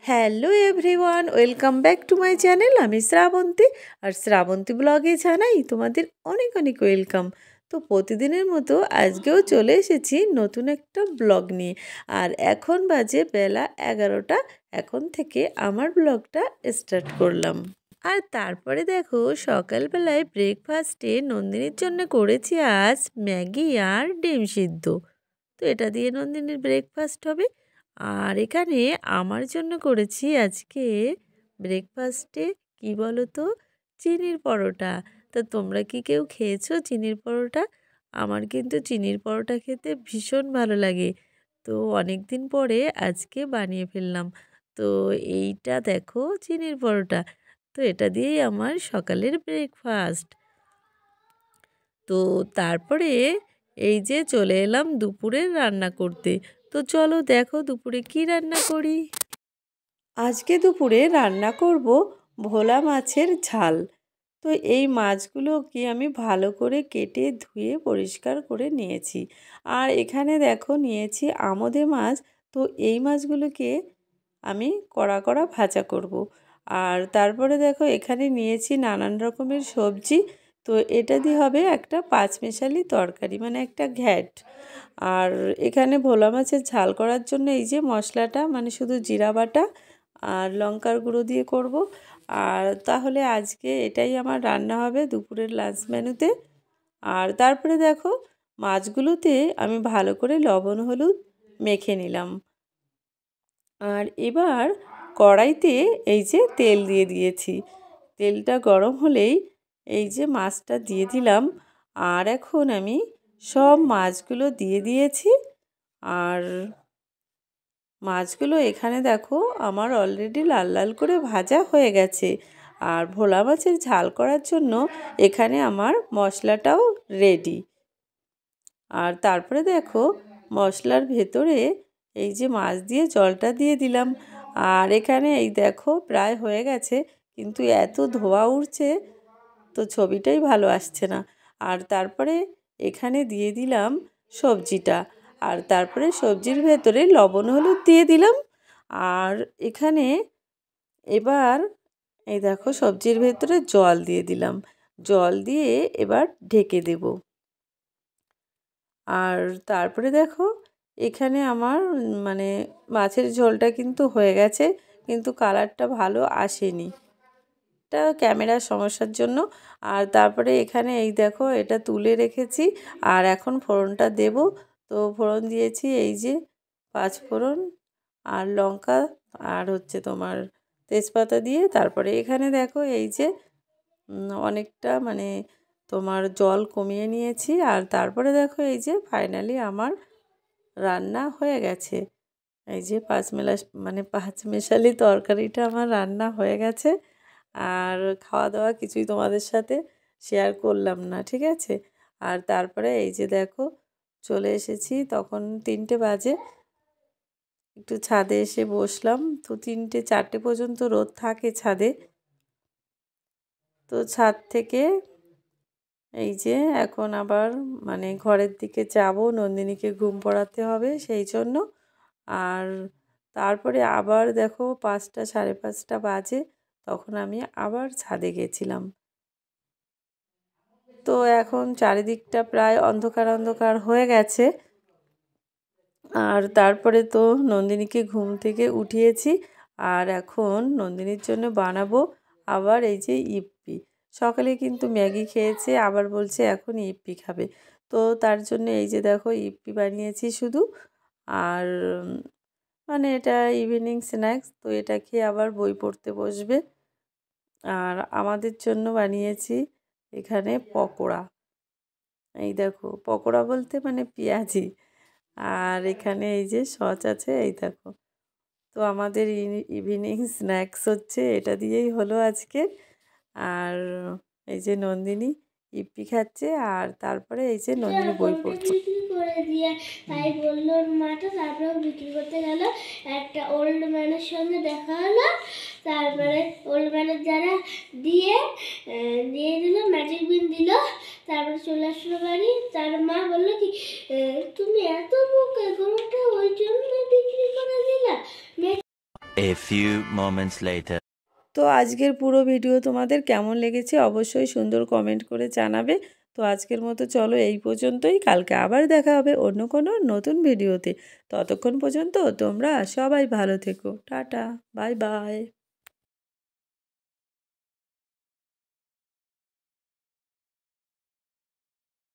Hello everyone, welcome back to my channel. আমি শ্রাবন্তী, আর শ্রাবন্তী ব্লগে জানাই তোমাদের অনেক অনেক ওয়েলকাম। তো প্রতিদিনের মতো আজকেও চলে এসেছি নতুন একটা ব্লগ নিয়ে। আর এখন বাজে বেলা 11টা। এখন থেকে আমার ব্লগটা স্টার্ট করলাম। আর তারপরে দেখো, সকালবেলায় ব্রেকফাস্টে নন্দিনীর জন্য করেছি আজ ম্যাগি আর ডিম সিদ্ধ। তো এটা দিয়ে নন্দিনীর ব্রেকফাস্ট হবে। আর এখানে আমার জন্য করেছি আজকে ব্রেকফাস্টে কি বলো তো, চিনির পরোটা। তা তোমরা কি কেউ খেয়েছো চিনির পরোটা? আমার কিন্তু চিনির পরোটা খেতে ভীষণ ভালো লাগে। তো অনেক দিন পরে আজকে বানিয়ে ফেললাম। তো এইটা দেখো চিনির পরোটা। তো এটা দিয়েই আমার সকালের ব্রেকফাস্ট। তো তারপরে এই যে চলে এলাম দুপুরের রান্না করতে। তো চলো দেখো দুপুরে কি রান্না করি। আজকে দুপুরে রান্না করব ভোলা মাছের ঝাল। তো এই মাছগুলোকে আমি ভালো করে কেটে ধুয়ে পরিষ্কার করে নিয়েছি। আর এখানে দেখো নিয়েছি আমোদে মাছ। তো এই মাছগুলোকে আমি কড়া কড়া ভাজা করব। আর তারপরে দেখো এখানে নিয়েছি নানান রকমের সবজি। তো এটা দিয়ে হবে একটা পাঁচমেশালি তরকারি, মানে একটা ঘ্যাট। আর এখানে ভোলা মাছের ঝাল করার জন্য এই যে মশলাটা, মানে শুধু জিরা বাটা আর লঙ্কার গুঁড়ো দিয়ে করব। আর তাহলে আজকে এটাই আমার রান্না হবে দুপুরের লাঞ্চ মেনুতে। আর তারপরে দেখো মাছগুলোতে আমি ভালো করে লবণ হলুদ মেখে নিলাম। আর এবার কড়াইতে এই যে তেল দিয়ে দিয়েছি। তেলটা গরম হলেই এই যে মাছটা দিয়ে দিলাম। আর এখন আমি সব মাছগুলো দিয়ে দিয়েছি। আর মাছগুলো এখানে দেখো আমার অলরেডি লাল লাল করে ভাজা হয়ে গেছে। আর ভোলা মাছের ঝাল করার জন্য এখানে আমার মশলাটাও রেডি। আর তারপরে দেখো মশলার ভেতরে এই যে মাছ দিয়ে জলটা দিয়ে দিলাম। আর এখানে এই দেখো প্রায় হয়ে গেছে, কিন্তু এত ধোয়া উঠছে তো ছবিটাই ভালো আসছে না। আর তারপরে এখানে দিয়ে দিলাম সবজিটা। আর তারপরে সবজির ভেতরে লবণ হলুদ দিয়ে দিলাম। আর এখানে এবার এই দেখো সবজির ভেতরে জল দিয়ে দিলাম। জল দিয়ে এবার ঢেকে দেব। আর তারপরে দেখো এখানে আমার মানে মাছের ঝোলটা কিন্তু হয়ে গেছে, কিন্তু কালারটা ভালো আসেনি, এটা ক্যামেরার সমস্যার জন্য। আর তারপরে এখানে এই দেখো এটা তুলে রেখেছি। আর এখন ফোড়নটা দেব। তো ফোড়ন দিয়েছি এই যে পাঁচ ফোড়ন আর লঙ্কা আর হচ্ছে তোমার তেজপাতা দিয়ে। তারপরে এখানে দেখো এই যে অনেকটা মানে তোমার জল কমিয়ে নিয়েছি। আর তারপরে দেখো এই যে ফাইনালি আমার রান্না হয়ে গেছে। এই যে পাঁচমেশালি তরকারিটা আমার রান্না হয়ে গেছে। আর খাওয়া দাওয়া কিছুই তোমাদের সাথে শেয়ার করলাম না, ঠিক আছে। আর তারপরে এই যে দেখো চলে এসেছি, তখন 3টে বাজে। একটু ছাদে এসে বসলাম। তো 3টে 4টে পর্যন্ত রোদ থাকে ছাদে। তো ছাদ থেকে এই যে এখন আবার মানে ঘরের দিকে যাব, নন্দিনীকে ঘুম পড়াতে হবে সেই জন্য। আর তারপরে আবার দেখো 5টা 5:30 বাজে, তখন আমি আবার ছাদে গেছিলাম। তো এখন চারিদিকটা প্রায় অন্ধকার অন্ধকার হয়ে গেছে। আর তারপরে তো নন্দিনীকে ঘুম থেকে উঠিয়েছি। আর এখন নন্দিনীর জন্য বানাবো আবার এই যে ইপ্পি। সকালে কিন্তু ম্যাগি খেয়েছে, আবার বলছে এখন ইপ্পি খাবে। তো তার জন্য এই যে দেখো ইপ্পি বানিয়েছি শুধু। আর মানে এটা ইভিনিং স্ন্যাক্স, তো এটা খেয়ে আবার বই পড়তে বসবে। আর আমাদের জন্য বানিয়েছি এখানে পকোড়া। এই দেখো পকোড়া বলতে মানে পেঁয়াজি। আর এখানে এই যে সস আছে, এই দেখো। তো আমাদের ইভিনিং স্ন্যাক্স হচ্ছে এটা দিয়েই হলো আজকে। আর এই যে নন্দিনী ইপ্পি খাচ্ছে। আর তারপরে এই যে নন্দিনী বই পড়ছে। তাই বললো মাটা, তারপরে বিক্রি করতে গেল। একটা ওল্ড ম্যানের সঙ্গে দেখা হলো। তারপরে ওল্ড ম্যানের যারা দিয়ে দিয়ে দিল, ম্যাজিক বিন দিল। তারপরে চলে আসলো বাড়ি। তার মা বললো কি, তুমি এত বোকা, গরুটা ওই জন্য বিক্রি করে দিলা। A few moments later. তো আজকের পুরো ভিডিও তোমাদের কেমন লেগেছে অবশ্যই সুন্দর কমেন্ট করে জানাবে। তো আজকের মতো চলো এই পর্যন্তই, কালকে আবার দেখা হবে অন্য কোনো নতুন ভিডিওতে। ততক্ষণ পর্যন্ত তোমরা সবাই ভালো থেকো। Tata, bye bye.